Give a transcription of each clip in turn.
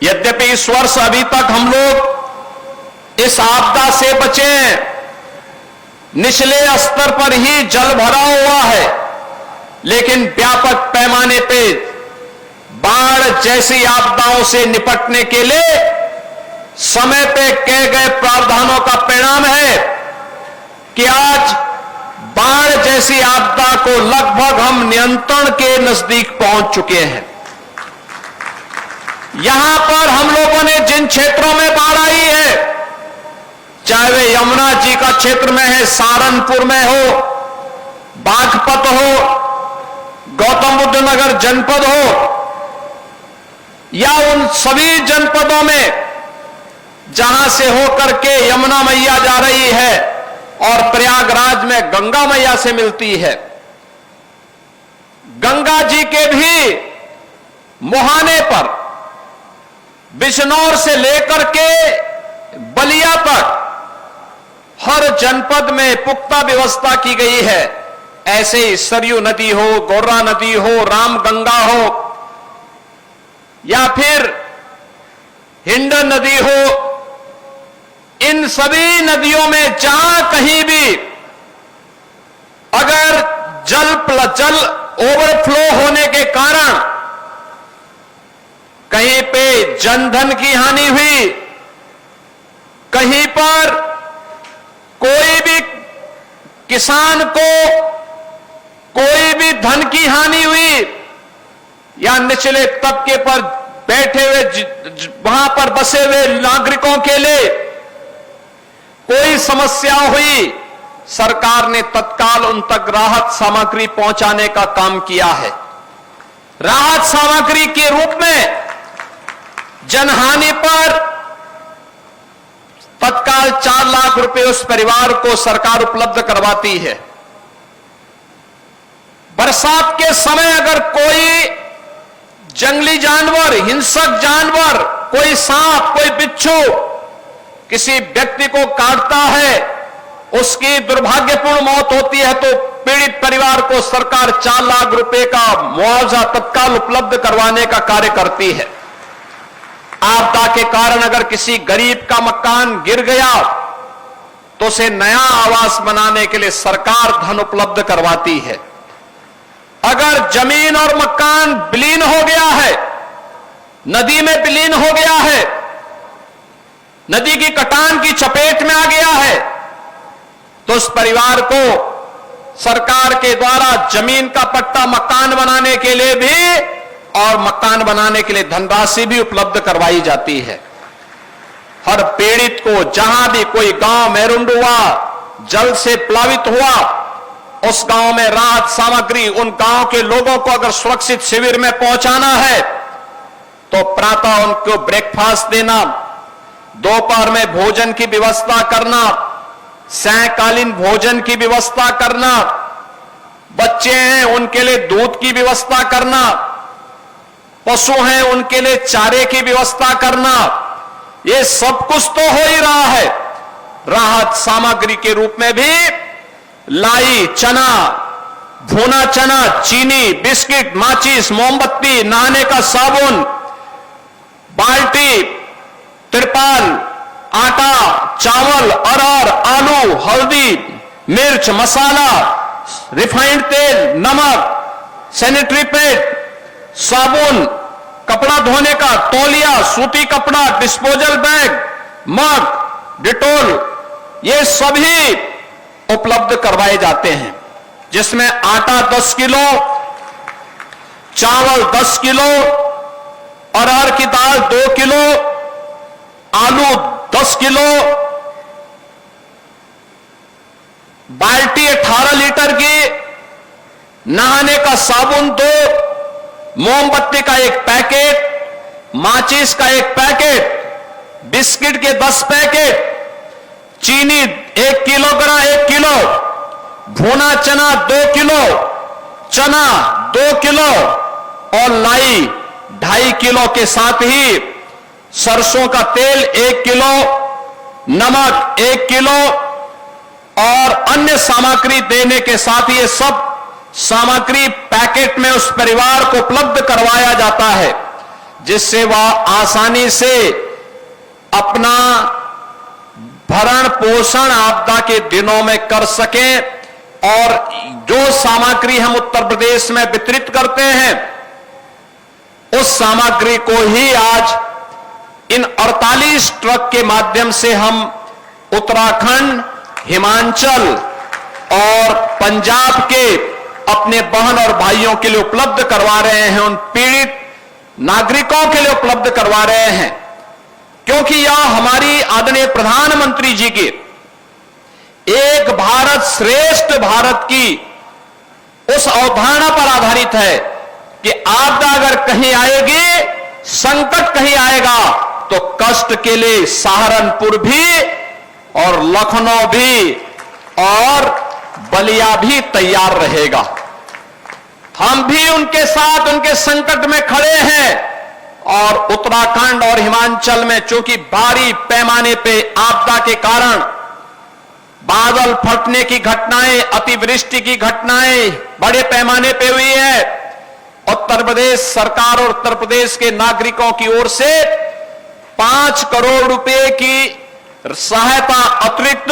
यद्यपि इस वर्ष अभी तक हम लोग इस आपदा से बचे हैं, निचले स्तर पर ही जल भरा हुआ है, लेकिन व्यापक पैमाने पे बाढ़ जैसी आपदाओं से निपटने के लिए समय पे किए गए प्रावधानों का परिणाम है कि आज बाढ़ जैसी आपदा को लगभग हम नियंत्रण के नजदीक पहुंच चुके हैं। यहां पर हम लोगों ने जिन क्षेत्रों में बाढ़ आई है, चाहे वे यमुना जी का क्षेत्र में है, सहारनपुर में हो, बागपत हो, गौतम बुद्ध नगर जनपद हो, या उन सभी जनपदों में जहां से होकर के यमुना मैया जा रही है और प्रयागराज में गंगा मैया से मिलती है, गंगा जी के भी मुहाने पर बिजनौर से लेकर के बलिया तक हर जनपद में पुख्ता व्यवस्था की गई है। ऐसे ही सरयू नदी हो, गौरा नदी हो, रामगंगा हो, या फिर हिंडन नदी हो, इन सभी नदियों में जहां कहीं भी अगर जल ओवरफ्लो होने के कारण कहीं पे जनधन की हानि हुई, कहीं पर कोई भी किसान को कोई भी धन की हानि हुई, या निचले तबके पर बैठे हुए वहां पर बसे हुए नागरिकों के लिए कोई समस्या हुई, सरकार ने तत्काल उन तक राहत सामग्री पहुंचाने का काम किया है। राहत सामग्री के रूप में जनहानि पर तत्काल 4 लाख रुपए उस परिवार को सरकार उपलब्ध करवाती है। बरसात के समय अगर कोई जंगली जानवर, हिंसक जानवर, कोई सांप, कोई बिच्छू किसी व्यक्ति को काटता है, उसकी दुर्भाग्यपूर्ण मौत होती है, तो पीड़ित परिवार को सरकार 4 लाख रुपए का मुआवजा तत्काल उपलब्ध करवाने का कार्य करती है। आपदा के कारण अगर किसी गरीब का मकान गिर गया तो उसे नया आवास बनाने के लिए सरकार धन उपलब्ध करवाती है। अगर जमीन और मकान विलीन हो गया है, नदी में विलीन हो गया है, नदी की कटान की चपेट में आ गया है, तो उस परिवार को सरकार के द्वारा जमीन का पट्टा मकान बनाने के लिए भी और मकान बनाने के लिए धनराशि भी उपलब्ध करवाई जाती है। हर पीड़ित को जहां भी कोई गांव मेरुंड हुआ, जल से प्लावित हुआ, उस गांव में राहत सामग्री उन गांव के लोगों को अगर सुरक्षित शिविर में पहुंचाना है तो प्रातः उनको ब्रेकफास्ट देना, दोपहर में भोजन की व्यवस्था करना, सायंकालीन भोजन की व्यवस्था करना, बच्चे हैं उनके लिए दूध की व्यवस्था करना, पशु हैं उनके लिए चारे की व्यवस्था करना, ये सब कुछ तो हो ही रहा है। राहत सामग्री के रूप में भी लाई, चना, भुना चना, चीनी, बिस्किट, माचिस, मोमबत्ती, नहाने का साबुन, बाल्टी, तिरपाल, आटा, चावल, अरहर, आलू, हल्दी, मिर्च, मसाला, रिफाइंड तेल, नमक, सैनिटरी पैड, साबुन, कपड़ा धोने का तौलिया, सूती कपड़ा, डिस्पोजल बैग, मग, डिटोल, ये सभी उपलब्ध करवाए जाते हैं, जिसमें आटा 10 किलो, चावल 10 किलो, अरहर की दाल 2 किलो, आलू 10 किलो, बाल्टी 18 लीटर की, नहाने का साबुन 2, मोमबत्ती का 1 पैकेट, माचिस का 1 पैकेट, बिस्किट के 10 पैकेट, चीनी 1 किलोग्राम 1 किलो, भुना चना 2 किलो, चना 2 किलो और लाई 2.5 किलो के साथ ही सरसों का तेल 1 किलो, नमक 1 किलो और अन्य सामग्री देने के साथ ये सब सामग्री पैकेट में उस परिवार को उपलब्ध करवाया जाता है। जिससे वह आसानी से अपना भरण पोषण आपदा के दिनों में कर सकें और जो सामग्री हम उत्तर प्रदेश में वितरित करते हैं उस सामग्री को ही आज इन 48 ट्रक के माध्यम से हम उत्तराखंड, हिमाचल और पंजाब के अपने बहन और भाइयों के लिए उपलब्ध करवा रहे हैं, उन पीड़ित नागरिकों के लिए उपलब्ध करवा रहे हैं, क्योंकि यह हमारी आदरणीय प्रधानमंत्री जी की एक भारत श्रेष्ठ भारत की उस अवधारणा पर आधारित है कि आपदा अगर कहीं आएगी, संकट कहीं आएगा तो कष्ट के लिए सहारनपुर भी और लखनऊ भी और बलिया भी तैयार रहेगा। हम भी उनके साथ उनके संकट में खड़े हैं और उत्तराखंड और हिमाचल में चूंकि भारी पैमाने पे आपदा के कारण बादल फटने की घटनाएं, अतिवृष्टि की घटनाएं बड़े पैमाने पे हुई है, उत्तर प्रदेश सरकार और उत्तर प्रदेश के नागरिकों की ओर से 5 करोड़ रुपए की सहायता अतिरिक्त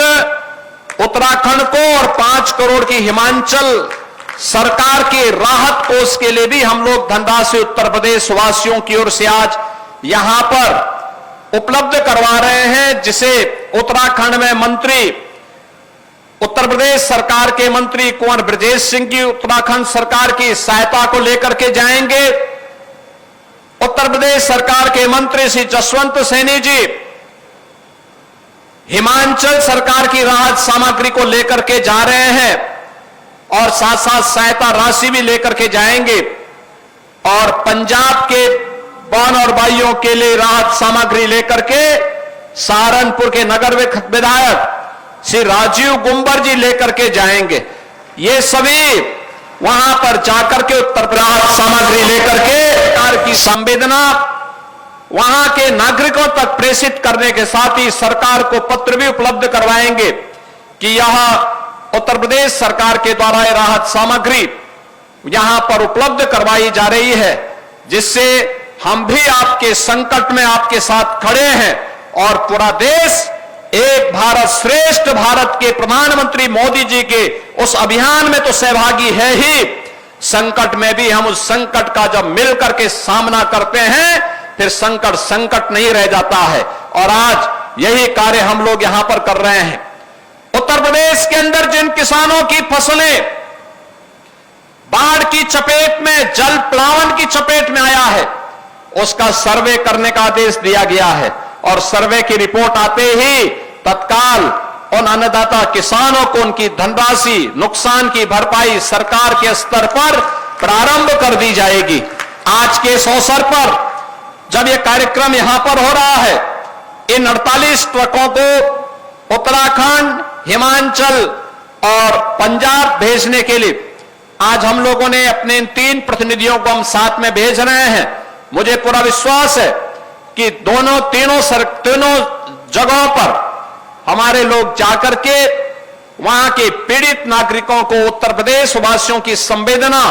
उत्तराखंड को और 5 करोड़ की हिमाचल सरकार के राहत कोष के लिए भी हम लोग धनराशि उत्तर प्रदेश वासियों की ओर से आज यहां पर उपलब्ध करवा रहे हैं, जिसे उत्तराखंड में मंत्री, उत्तर प्रदेश सरकार के मंत्री कुंवर ब्रजेश सिंह जी उत्तराखंड सरकार की सहायता को लेकर के जाएंगे। उत्तर प्रदेश सरकार के मंत्री श्री जसवंत सैनी जी हिमाचल सरकार की राहत सामग्री को लेकर के जा रहे हैं और साथ साथ सहायता राशि भी लेकर के जाएंगे और पंजाब के बहन और भाइयों के लिए राहत सामग्री लेकर के सहारनपुर के नगर विधायक श्री राजीव गुंबर जी लेकर के जाएंगे। ये सभी वहां पर जाकर के उत्तर प्रदेश सामग्री लेकर के सरकार की संवेदना वहां के नागरिकों तक प्रेषित करने के साथ ही सरकार को पत्र भी उपलब्ध करवाएंगे कि यह उत्तर प्रदेश सरकार के द्वारा राहत सामग्री यहां पर उपलब्ध करवाई जा रही है, जिससे हम भी आपके संकट में आपके साथ खड़े हैं और पूरा देश एक भारत श्रेष्ठ भारत के प्रधानमंत्री मोदी जी के उस अभियान में तो सहभागी है ही, संकट में भी हम उस संकट का जब मिलकर के सामना करते हैं फिर संकट संकट नहीं रह जाता है और आज यही कार्य हम लोग यहां पर कर रहे हैं। उत्तर प्रदेश के अंदर जिन किसानों की फसलें बाढ़ की चपेट में, जल प्लावन की चपेट में आया है, उसका सर्वे करने का आदेश दिया गया है और सर्वे की रिपोर्ट आते ही तत्काल उन अन्नदाता किसानों को उनकी धनराशि, नुकसान की भरपाई सरकार के स्तर पर प्रारंभ कर दी जाएगी। आज के इस अवसर पर जब यह कार्यक्रम यहां पर हो रहा है, इन 48 ट्रकों को उत्तराखंड, हिमाचल और पंजाब भेजने के लिए आज हम लोगों ने अपने इन 3 प्रतिनिधियों को हम साथ में भेज रहे हैं। मुझे पूरा विश्वास है कि तीनों जगहों पर हमारे लोग जाकर के वहां के पीड़ित नागरिकों को उत्तर प्रदेश वासियों की संवेदना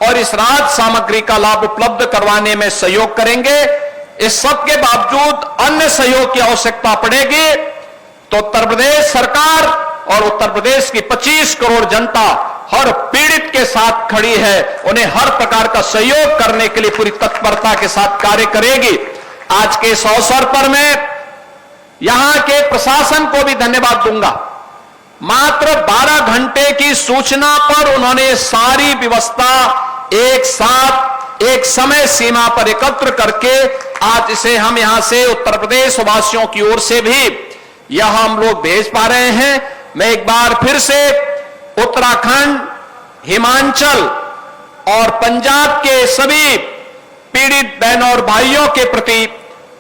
और इस राहत सामग्री का लाभ उपलब्ध करवाने में सहयोग करेंगे। इस सब के बावजूद अन्य सहयोग की आवश्यकता पड़ेगी तो उत्तर प्रदेश सरकार और उत्तर प्रदेश की 25 करोड़ जनता हर पीड़ित के साथ खड़ी है, उन्हें हर प्रकार का सहयोग करने के लिए पूरी तत्परता के साथ कार्य करेगी। आज के इस अवसर पर मैं यहां के प्रशासन को भी धन्यवाद दूंगा। मात्र 12 घंटे की सूचना पर उन्होंने सारी व्यवस्था एक साथ एक समय सीमा पर एकत्र करके आज इसे हम यहां से उत्तर प्रदेश वासियों की ओर से भी यह हम लोग भेज पा रहे हैं। मैं एक बार फिर से उत्तराखंड, हिमाचल और पंजाब के सभी पीड़ित बहनों और भाइयों के प्रति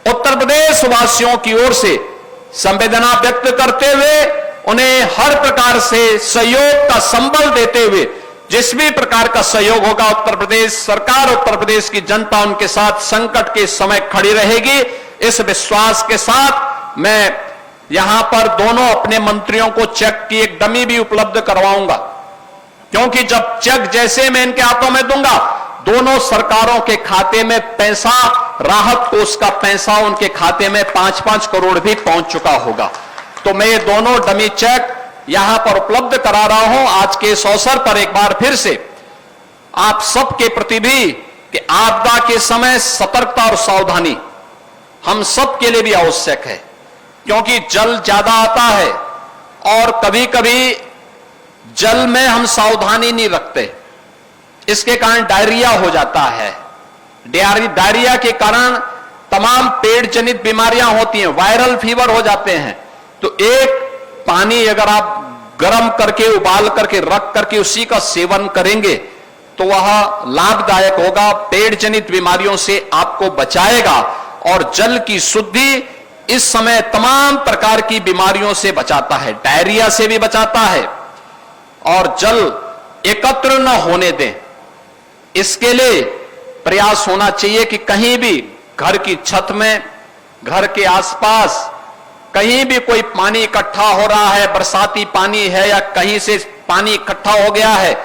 उत्तर प्रदेश वासियों की ओर से संवेदना व्यक्त करते हुए उन्हें हर प्रकार से सहयोग का संबल देते हुए जिस भी प्रकार का सहयोग होगा उत्तर प्रदेश सरकार, उत्तर प्रदेश की जनता उनके साथ संकट के समय खड़ी रहेगी। इस विश्वास के साथ मैं यहां पर दोनों अपने मंत्रियों को चेक की एक डमी भी उपलब्ध करवाऊंगा, क्योंकि जब चेक जैसे मैं इनके हाथों में दूंगा दोनों सरकारों के खाते में पैसा राहत को उसका पैसा उनके खाते में 5-5 करोड़ भी पहुंच चुका होगा। तो मैं ये दोनों डमी चेक यहां पर उपलब्ध करा रहा हूं आज के इस अवसर पर एक बार फिर से आप सबके प्रति भी कि आपदा के समय सतर्कता और सावधानी हम सब के लिए भी आवश्यक है, क्योंकि जल ज्यादा आता है और कभी कभी जल में हम सावधानी नहीं रखते, इसके कारण डायरिया हो जाता है। डायरिया के कारण तमाम पेट जनित बीमारियां होती हैं, वायरल फीवर हो जाते हैं। तो एक पानी अगर आप गर्म करके उबाल करके रख करके उसी का सेवन करेंगे तो वह लाभदायक होगा, पेट जनित बीमारियों से आपको बचाएगा और जल की शुद्धि इस समय तमाम प्रकार की बीमारियों से बचाता है, डायरिया से भी बचाता है। और जल एकत्र न होने दें, इसके लिए प्रयास होना चाहिए कि कहीं भी घर की छत में, घर के आसपास कहीं भी कोई पानी इकट्ठा हो रहा है, बरसाती पानी है या कहीं से पानी इकट्ठा हो गया है,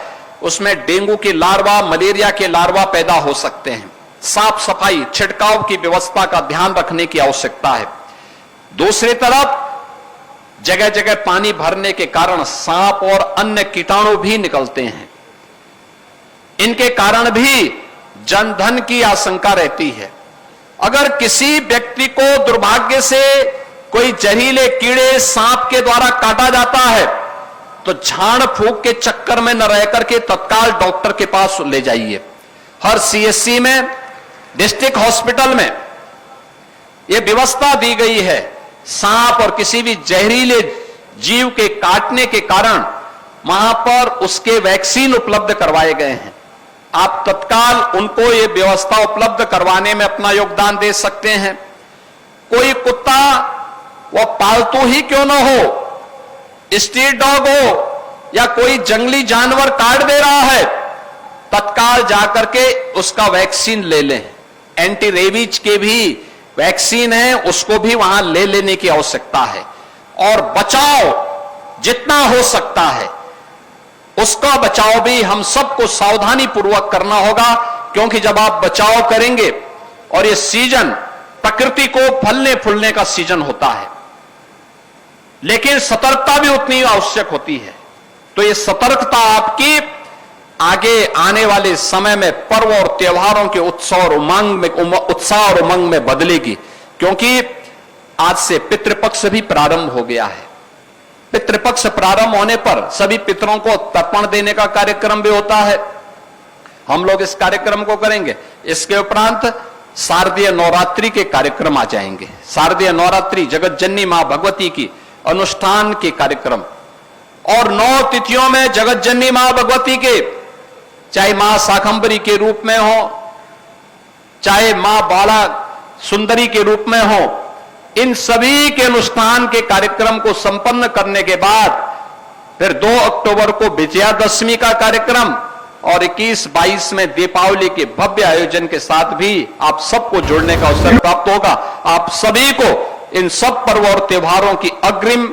उसमें डेंगू के लार्वा, मलेरिया के लार्वा पैदा हो सकते हैं। साफ सफाई, छिड़काव की व्यवस्था का ध्यान रखने की आवश्यकता है। दूसरी तरफ जगह जगह पानी भरने के कारण सांप और अन्य कीटाणु भी निकलते हैं, इनके कारण भी जनधन की आशंका रहती है। अगर किसी व्यक्ति को दुर्भाग्य से कोई जहरीले कीड़े सांप के द्वारा काटा जाता है तो झाड़ फूंक के चक्कर में न रह करके तत्काल डॉक्टर के पास ले जाइए। हर सीएससी में, डिस्ट्रिक्ट हॉस्पिटल में यह व्यवस्था दी गई है, सांप और किसी भी जहरीले जीव के काटने के कारण वहां पर उसके वैक्सीन उपलब्ध करवाए गए हैं। आप तत्काल उनको यह व्यवस्था उपलब्ध करवाने में अपना योगदान दे सकते हैं। कोई कुत्ता वह पालतू ही क्यों ना हो, स्ट्रीट डॉग हो या कोई जंगली जानवर काट दे रहा है, तत्काल जाकर के उसका वैक्सीन ले लें। एंटी रेबीज के भी वैक्सीन है, उसको भी वहां ले लेने की आवश्यकता है। और बचाव जितना हो सकता है उसका बचाव भी हम सबको सावधानी पूर्वक करना होगा, क्योंकि जब आप बचाव करेंगे और ये सीजन प्रकृति को फलने फूलने का सीजन होता है, लेकिन सतर्कता भी उतनी आवश्यक होती है। तो ये सतर्कता आपकी आगे आने वाले समय में पर्व और त्योहारों के उत्साह और उमंग में बदलेगी, क्योंकि आज से पितृपक्ष भी प्रारंभ हो गया है। पितृपक्ष प्रारंभ होने पर सभी पितरों को तर्पण देने का कार्यक्रम भी होता है, हम लोग इस कार्यक्रम को करेंगे। इसके उपरांत शारदीय नवरात्रि के कार्यक्रम आ जाएंगे। शारदीय नवरात्रि जगत जननी मां भगवती की अनुष्ठान के कार्यक्रम, और 9 तिथियों में जगत जननी मां भगवती के, चाहे मां शाकंभरी के रूप में हो, चाहे मां बाला सुंदरी के रूप में हो, इन सभी के अनुष्ठान के कार्यक्रम को संपन्न करने के बाद फिर 2 अक्टूबर को विजयादशमी का कार्यक्रम और 21-22 में दीपावली के भव्य आयोजन के साथ भी आप सबको जोड़ने का अवसर प्राप्त होगा। आप सभी को इन सब पर्व और त्योहारों की अग्रिम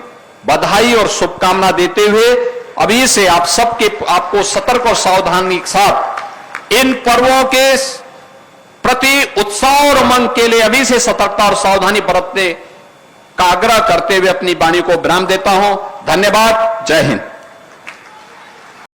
बधाई और शुभकामना देते हुए अभी से आपको सतर्क और सावधानी के साथ इन पर्वों के प्रति उत्साह और उमंग के लिए अभी से सतर्कता और सावधानी बरतने का आग्रह करते हुए अपनी वाणी को विराम देता हूं। धन्यवाद। जय हिंद।